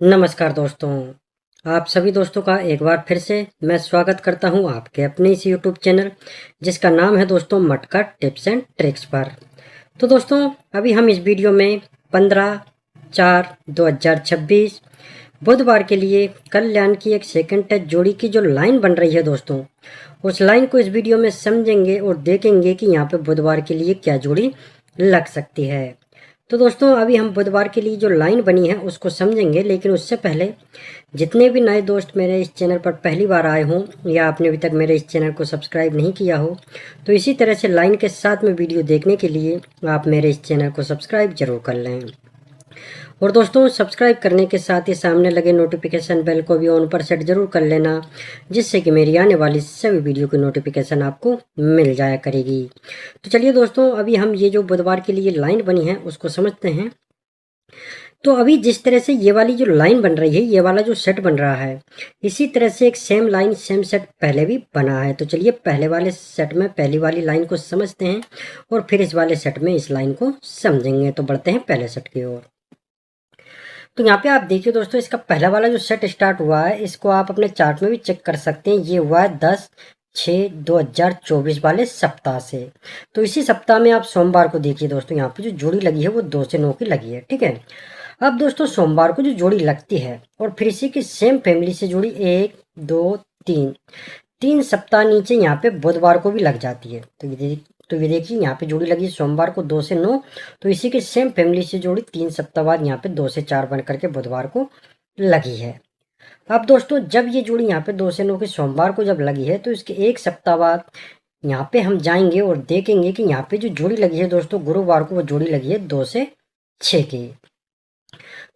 नमस्कार दोस्तों। आप सभी दोस्तों का एक बार फिर से मैं स्वागत करता हूं आपके अपने इस यूट्यूब चैनल जिसका नाम है दोस्तों मटका टिप्स एंड ट्रिक्स पर। तो दोस्तों अभी हम इस वीडियो में 15/4/2026 बुधवार के लिए कल्याण की एक सेकंड टच जोड़ी की जो लाइन बन रही है दोस्तों, उस लाइन को इस वीडियो में समझेंगे और देखेंगे कि यहाँ पे बुधवार के लिए क्या जोड़ी लग सकती है। तो दोस्तों अभी हम बुधवार के लिए जो लाइन बनी है उसको समझेंगे, लेकिन उससे पहले जितने भी नए दोस्त मेरे इस चैनल पर पहली बार आए हों या आपने अभी तक मेरे इस चैनल को सब्सक्राइब नहीं किया हो, तो इसी तरह से लाइन के साथ में वीडियो देखने के लिए आप मेरे इस चैनल को सब्सक्राइब जरूर कर लें। और दोस्तों सब्सक्राइब करने के साथ ही सामने लगे नोटिफिकेशन बेल को भी ऑन पर सेट जरूर कर लेना, जिससे कि मेरी आने वाली सभी वीडियो की नोटिफिकेशन आपको मिल जाया करेगी। तो चलिए दोस्तों अभी हम ये जो बुधवार के लिए लाइन बनी है उसको समझते हैं। तो अभी जिस तरह से ये वाली जो लाइन बन रही है, ये वाला जो सेट बन रहा है, इसी तरह से एक सेम लाइन सेम सेट पहले भी बना है। तो चलिए पहले वाले सेट में पहली वाली लाइन को समझते हैं और फिर इस वाले सेट में इस लाइन को समझेंगे। तो बढ़ते हैं पहले सेट की ओर। तो यहाँ पे आप देखिए दोस्तों, इसका पहला वाला जो सेट स्टार्ट हुआ है इसको आप अपने चार्ट में भी चेक कर सकते हैं। ये हुआ है 10/6/2024 वाले सप्ताह से। तो इसी सप्ताह में आप सोमवार को देखिए दोस्तों, यहाँ पे जो जोड़ी लगी है वो 2 से 9 की लगी है। ठीक है, अब दोस्तों सोमवार को जो जोड़ी लगती है और फिर इसी की सेम फैमिली से जोड़ी 1 2 3 3 सप्ताह नीचे यहाँ पे बुधवार को भी लग जाती है। तो ये देखिए यहाँ पे जोड़ी लगी सोमवार को 2 से 9, तो इसी के सेम फैमिली से जोड़ी 3 सप्ताह बाद यहाँ पे 2 से 4 बन करके बुधवार को लगी है। अब दोस्तों जब ये जोड़ी यहाँ पे 2 से 9 की सोमवार को जब लगी है, तो इसके एक सप्ताह बाद यहाँ पे हम जाएंगे और देखेंगे कि यहाँ पे जो जोड़ी लगी है दोस्तों गुरुवार को, वो जोड़ी लगी है 2 से 6 की।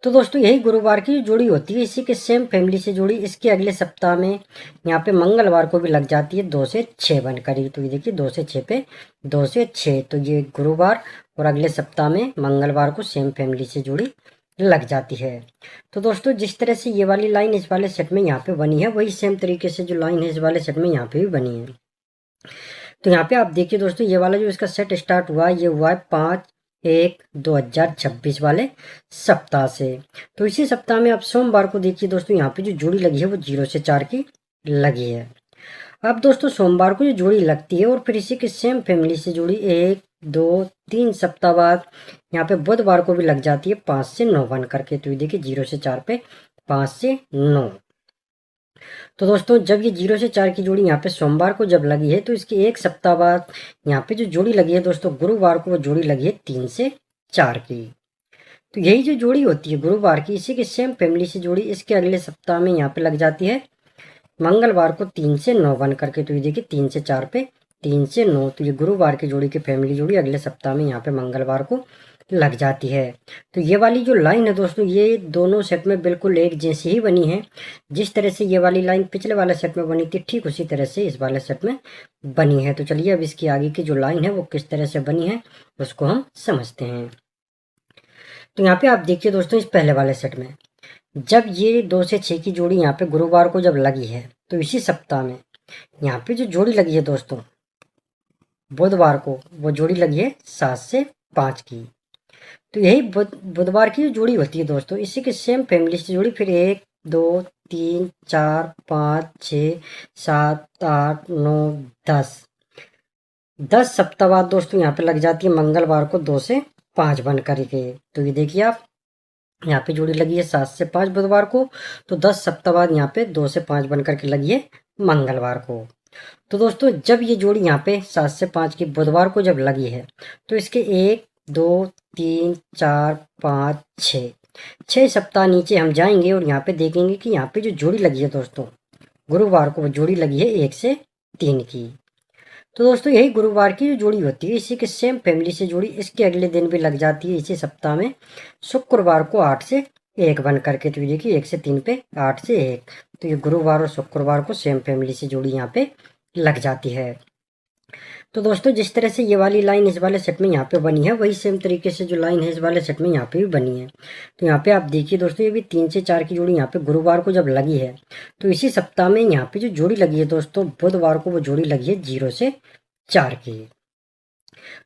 तो दोस्तों यही गुरुवार की जोड़ी होती है, इसी के सेम फैमिली से जोड़ी इसके अगले सप्ताह में यहाँ पे मंगलवार को भी लग जाती है 2 से 6 बनकर ही। तो ये देखिए 2 से 6 पे 2 से 6, तो ये गुरुवार और अगले सप्ताह में मंगलवार को सेम फैमिली से जोड़ी लग जाती है। तो दोस्तों जिस तरह से ये वाली लाइन इस वाले सेट में यहाँ पे बनी है, वही सेम तरीके से जो लाइन है इस वाले सेट में यहाँ पे भी बनी है। तो यहाँ पे आप देखिए दोस्तों, ये वाला जो इसका सेट स्टार्ट हुआ है ये हुआ है 5/1/2026 वाले सप्ताह से। तो इसी सप्ताह में आप सोमवार को देखिए दोस्तों, यहाँ पे जो जोड़ी लगी है वो 0 से 4 की लगी है। अब दोस्तों सोमवार को जो जोड़ी लगती है और फिर इसी के सेम फैमिली से जोड़ी 1 2 3 सप्ताह बाद यहाँ पे बुधवार को भी लग जाती है 5 से 9 बन करके। तो ये देखिए 0 से 4 पे 5 से 9। तो दोस्तों जब ये 0 से 4 की जोड़ी यहाँ पे सोमवार को जब लगी है, तो इसके एक सप्ताह बाद यहाँ पे जो जोड़ी लगी है दोस्तों गुरुवार को, वो जोड़ी लगी है 3 से 4 की। तो यही जो जोड़ी होती है गुरुवार की, इसी के सेम फैमिली से जोड़ी इसके अगले सप्ताह में यहाँ पे लग जाती है मंगलवार को 3 से 9 बन करके। तो ये देखिए 3 से 4 पे 3 से 9, तो ये गुरुवार की जोड़ी की फैमिली जोड़ी अगले सप्ताह में यहाँ पे मंगलवार को लग जाती है। तो ये वाली जो लाइन है दोस्तों, ये दोनों सेट में बिल्कुल एक जैसी ही बनी है। जिस तरह से ये वाली लाइन पिछले वाले सेट में बनी थी, ठीक उसी तरह से इस वाले सेट में बनी है। तो चलिए अब इसकी आगे की जो लाइन है वो किस तरह से बनी है उसको हम समझते हैं। तो यहाँ पे आप देखिए दोस्तों, इस पहले वाले सेट में जब ये 2 से 6 की जोड़ी यहाँ पे गुरुवार को जब लगी है, तो इसी सप्ताह में यहाँ पे जो जोड़ी लगी है दोस्तों बुधवार को, वो जोड़ी लगी है 7 से 5 की। तो यही बुधवार की जो जोड़ी होती है दोस्तों, इसी के सेम फैमिली से जोड़ी फिर 1 2 3 4 5 6 7 8 9 10 सप्ताह बाद दोस्तों यहाँ पे लग जाती है मंगलवार को 2 से 5 बन करके। तो ये देखिए आप यहाँ पे जोड़ी लगी है 7 से 5 बुधवार को, तो 10 सप्ताह बाद यहाँ पे 2 से 5 बन करके लगी है मंगलवार को। तो दोस्तों जब ये जोड़ी यहाँ पे 7 से 5 की बुधवार को जब लगी है, तो इसके 1 2 3 4 5 6 सप्ताह नीचे हम जाएंगे और यहाँ पे देखेंगे कि यहाँ पे जो जोड़ी लगी है दोस्तों गुरुवार को, वो जोड़ी लगी है 1 से 3 की। तो दोस्तों यही गुरुवार की जो जोड़ी होती है, इसी के सेम फैमिली से जोड़ी इसके अगले दिन भी लग जाती है इसी सप्ताह में शुक्रवार को 8 से 1 बन करके। तो देखिए 1 से 3 पे 8 से 1, तो ये गुरुवार और शुक्रवार को सेम फैमिली से जोड़ी यहाँ पे लग जाती है। तो दोस्तों जिस तरह से ये वाली लाइन इस वाले सेट में यहाँ पे बनी है, वही सेम तरीके से जो लाइन है इस वाले सेट में यहाँ पे भी बनी है। तो यहाँ पे आप देखिए दोस्तों, ये भी 3 से 4 की जोड़ी यहाँ पे गुरुवार को जब लगी है, तो इसी सप्ताह में यहाँ पे जो जोड़ी लगी है दोस्तों बुधवार को, वो जोड़ी लगी है 0 से 4 की।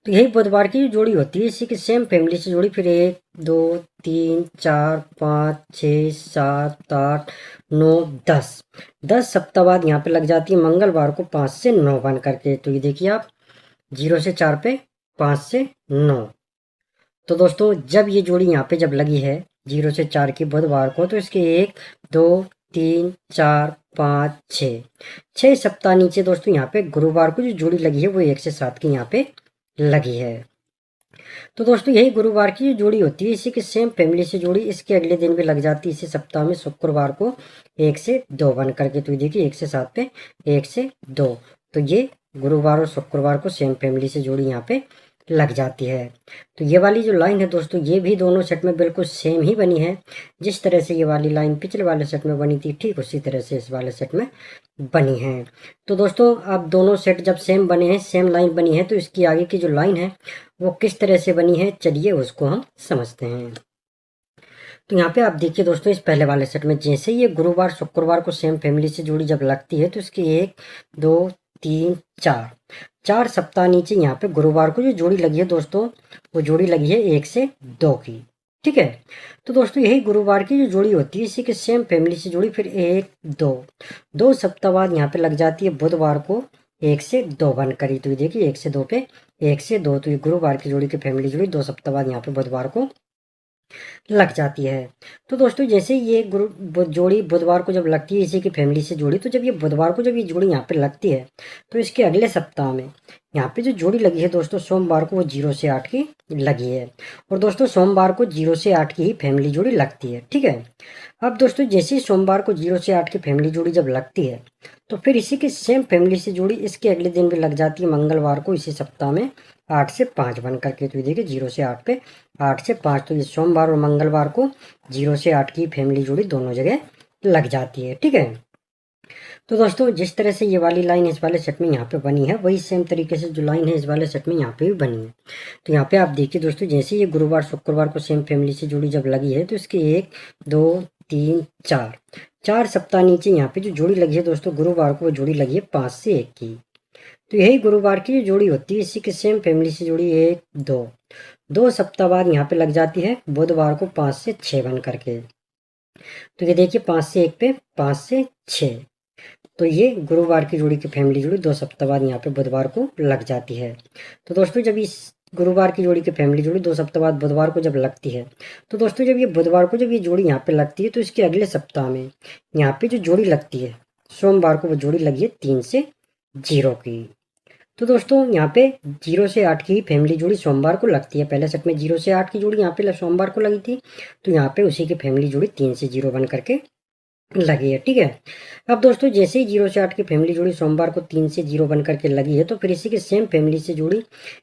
तो यही बुधवार की जो जोड़ी होती है इसी की सेम फैमिली से जोड़ी, फिर 1 2 3 4 5 6 7 8 9 10, 10 सप्ताह बाद यहाँ पे लग जाती है मंगलवार को 5 से 9 बन करके। तो ये देखिए आप 0 से 4 पे 5 से 9। तो दोस्तों जब ये जोड़ी यहाँ पे जब लगी है 0 से 4 की बुधवार को, तो इसके 1 2 3 4 5 6, 6 सप्ताह नीचे दोस्तों यहाँ पे गुरुवार को जो जोड़ी लगी है वो 1 से 7 की यहाँ पे लगी है। तो दोस्तों यही गुरुवार की जो जोड़ी होती है इसी की सेम फैमिली से जोड़ी, इसके अगले दिन भी लग जाती है इसी सप्ताह में शुक्रवार को 1 से 2 बन करके। तो ये देखिए 1 से 7 पे 1 से 2, तो ये गुरुवार और शुक्रवार को सेम फैमिली से जोड़ी यहाँ पे लग जाती है। तो ये वाली जो लाइन है दोस्तों ये भी दोनों सेट में बिल्कुल सेम ही बनी है। जिस तरह से ये वाली लाइन पिछले वाले सेट में बनी थी ठीक उसी तरह से इस वाले सेट में बनी है। तो दोस्तों अब दोनों सेट जब सेम बने हैं, सेम लाइन बनी है, तो इसकी आगे की जो लाइन है वो किस तरह से बनी है चलिए उसको हम समझते हैं। तो यहाँ पे आप देखिए दोस्तों इस पहले वाले सेट में जैसे ये गुरुवार शुक्रवार को सेम फैमिली से जोड़ी जब लगती है तो इसकी 1 2 3 4, 4 सप्ताह नीचे यहाँ पे गुरुवार को जो जोड़ी लगी है दोस्तों वो जोड़ी लगी है 1 से 2 की। ठीक है, तो दोस्तों यही गुरुवार की जो जोड़ी होती है इसी के सेम फैमिली से जोड़ी, फिर 1 2, 2 सप्ताह बाद यहाँ पे लग जाती है बुधवार को 1 से 2 बन करी। तो ये देखिए 1 से 2 पे 1 से 2, तो ये गुरुवार की जोड़ी की फैमिली जोड़ी 2 सप्ताह बाद यहाँ पे बुधवार को लग जाती है। तो दोस्तों जैसे ये जोड़ी बुधवार को जब लगती है इसी की फैमिली से जोड़ी, तो जब ये बुधवार को जब ये जोड़ी यहाँ पे लगती है तो इसके अगले सप्ताह में यहाँ पे जो जोड़ी लगी है दोस्तों सोमवार को वो 0 से 8 की लगी है। और दोस्तों सोमवार को 0 से 8 की ही फैमिली जोड़ी लगती है। ठीक है, अब दोस्तों जैसे ही सोमवार को 0 से 8 की फैमिली जोड़ी जब लगती है तो फिर इसी की सेम फैमिली से जोड़ी इसके अगले दिन भी लग जाती है मंगलवार को इसी सप्ताह में 8 से 5 बन करके। तो देखिए 0 से 8 पे 8 से 5, तो ये सोमवार और मंगलवार को 0 से 8 की फैमिली जोड़ी दोनों जगह लग जाती है। ठीक है, तो दोस्तों जिस तरह से ये वाली लाइन इस वाले सेट में यहाँ पे बनी है वही सेम तरीके से जो लाइन है इस वाले सेट में यहाँ पे भी बनी है। तो यहाँ पे आप देखिए दोस्तों जैसे ये गुरुवार शुक्रवार को सेम फैमिली से जोड़ी जब लगी है तो इसके 1 2 3 4, 4 सप्ताह नीचे यहाँ पे जो जोड़ी लगी है दोस्तों गुरुवार को वो जोड़ी लगी है 5 से 1 की। तो यही गुरुवार की जो जोड़ी होती है इसी के सेम फैमिली से जोड़ी 1 2, 2 सप्ताह बाद यहाँ पे लग जाती है बुधवार को 5 से 6 बन करके। तो ये देखिए 5 से 1 पे 5 से 6, तो ये गुरुवार की जोड़ी की फैमिली जोड़ी 2 सप्ताह बाद यहाँ पे बुधवार को लग जाती है। तो दोस्तों जब इस गुरुवार की जोड़ी की फैमिली जोड़ी 2 सप्ताह बाद बुधवार को जब लगती है तो दोस्तों जब ये बुधवार को जब ये जोड़ी यहाँ पे लगती है तो इसके अगले सप्ताह में यहाँ पे जो जोड़ी लगती है सोमवार को वो जोड़ी लगी है 3 से 0 की। तो दोस्तों यहाँ पे 0 से 8 की फैमिली जोड़ी सोमवार को लगती है। पहले सेट में 0 से 8 की जोड़ी यहाँ पे सोमवार को लगी थी, तो यहाँ पे उसी की फैमिली जोड़ी 3 से 0 बन करके लगी है। ठीक है, अब दोस्तों जैसे ही 0 से 8 की फैमिली जोड़ी सोमवार को 3 से 0 बन करके लगी है तो फिर इसी के सेम फैमिली से जोड़ी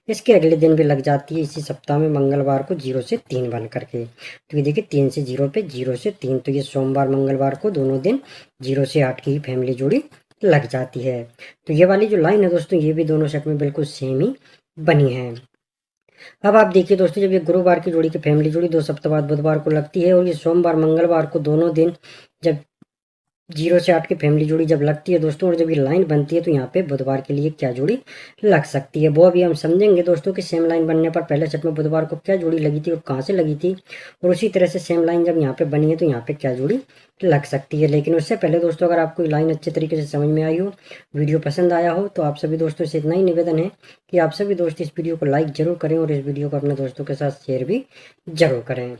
इसके अगले दिन भी लग जाती है इसी सप्ताह में मंगलवार को 0 से 3 बन करके। तो ये देखिए 3 से 0 पे 0 से 3, तो ये सोमवार मंगलवार को दोनों दिन 0 से 8 की ही फैमिली जोड़ी लग जाती है। तो ये वाली जो लाइन है दोस्तों ये भी दोनों सेट में बिल्कुल सेम ही बनी है। अब आप देखिए दोस्तों जब ये गुरुवार की जोड़ी की फैमिली जोड़ी 2 सप्ताह बाद बुधवार को लगती है और ये सोमवार मंगलवार को दोनों दिन जब 0 से 8 की फैमिली जोड़ी जब लगती है दोस्तों और जब ये लाइन बनती है तो यहाँ पे बुधवार के लिए क्या जोड़ी लग सकती है वो अभी हम समझेंगे दोस्तों कि सेम लाइन बनने पर पहले सेट में बुधवार को क्या जोड़ी लगी थी और कहाँ से लगी थी, और उसी तरह से सेम लाइन जब यहाँ पे बनी है तो यहाँ पे क्या जोड़ी लग सकती है। लेकिन उससे पहले दोस्तों अगर आपको लाइन अच्छे तरीके से समझ में आई हो, वीडियो पसंद आया हो, तो आप सभी दोस्तों से इतना ही निवेदन है कि आप सभी दोस्त इस वीडियो को लाइक जरूर करें और इस वीडियो को अपने दोस्तों के साथ शेयर भी जरूर करें।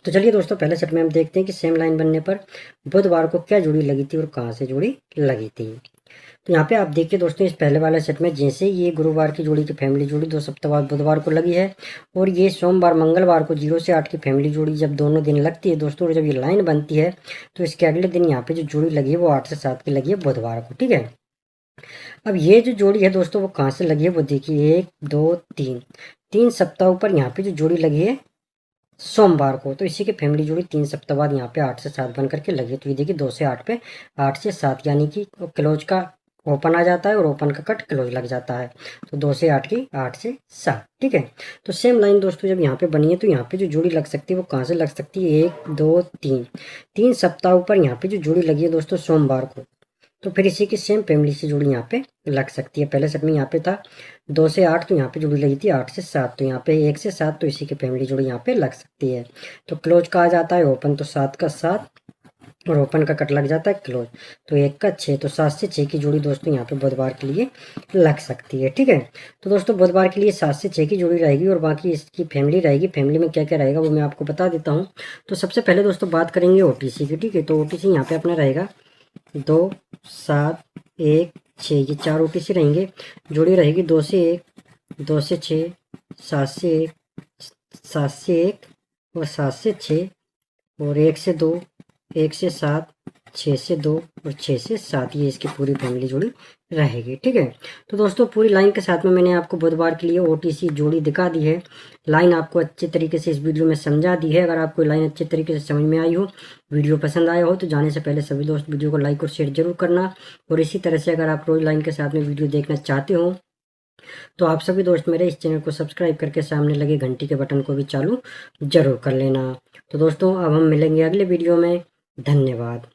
तो चलिए दोस्तों पहले सेट में हम देखते हैं कि सेम लाइन बनने पर बुधवार को क्या जोड़ी लगी थी और कहाँ से जोड़ी लगी थी। तो यहाँ पे आप देखिए दोस्तों इस पहले वाले सेट में जैसे ये गुरुवार की जोड़ी की फैमिली जोड़ी 2 सप्ताह बाद बुधवार को लगी है और ये सोमवार मंगलवार को 0 से 8 की फैमिली जोड़ी जब दोनों दिन लगती है दोस्तों और जब ये लाइन बनती है तो इसके अगले दिन यहाँ पे जो जोड़ी लगी है वो 8 से 7 की लगी है बुधवार को। ठीक है, अब ये जो जोड़ी है दोस्तों वो कहाँ से लगी है वो देखिए 1 2 3, 3 सप्ताह ऊपर यहाँ पे जो जोड़ी लगी है सोमवार को, तो इसी की फैमिली जोड़ी 3 सप्ताह बाद यहाँ पे 8 से 7 बन करके लगी। तो ये देखिए 2 से 8 पे 8 से 7 यानी कि क्लोज का ओपन आ जाता है और ओपन का कट क्लोज लग जाता है। तो 2 से 8 की 8 से 7। ठीक है, तो सेम लाइन दोस्तों जब यहाँ पे बनी है तो यहाँ पे जो जोड़ी लग सकती है वो कहाँ से लग सकती है 1 2 3, 3 सप्ताह ऊपर यहाँ पे जो जोड़ी लगी है दोस्तों सोमवार को, तो फिर इसी की सेम फैमिली से जोड़ी यहाँ पे लग सकती है। पहले सेट में यहाँ पे था 2 से 8, तो यहाँ पे जोड़ी लगी थी 8 से 7, तो यहाँ पे 1 से 7, तो इसी की फैमिली जोड़ी यहाँ पे लग सकती है। तो क्लोज कहा जाता है ओपन, तो 7 का 7 और ओपन का कट लग जाता है क्लोज, तो 1 का 6, तो 7 से 6 की जोड़ी दोस्तों यहाँ पे बुधवार के लिए लग सकती है। ठीक है, तो दोस्तों बुधवार के लिए 7 से 6 की जोड़ी रहेगी और बाकी इसकी फैमिली रहेगी। फैमिली में क्या क्या रहेगा वो मैं आपको बता देता हूँ। तो सबसे पहले दोस्तों बात करेंगे OTC की। ठीक है, तो OTC यहाँ पे अपना रहेगा 2, 7, 1, 6, ये 4 OTC रहेंगे। जोड़ी रहेगी 2 से 1, 2 से 6, 7 से 1, 7 से 1 और 7 से 6 और 1 से 2, 1 से 7, 6 से 2 और 6 से 7, ये इसकी पूरी फैमिली जोड़ी रहेगी। ठीक है, तो दोस्तों पूरी लाइन के साथ में मैंने आपको बुधवार के लिए OTC जोड़ी दिखा दी है। लाइन आपको अच्छे तरीके से इस वीडियो में समझा दी है। अगर आपको लाइन अच्छे तरीके से समझ में आई हो, वीडियो पसंद आया हो, तो जाने से पहले सभी दोस्त वीडियो को लाइक और शेयर जरूर करना। और इसी तरह से अगर आप रोज लाइन के साथ में वीडियो देखना चाहते हो तो आप सभी दोस्त मेरे इस चैनल को सब्सक्राइब करके सामने लगे घंटी के बटन को भी चालू जरूर कर लेना। तो दोस्तों अब हम मिलेंगे अगले वीडियो में। धन्यवाद।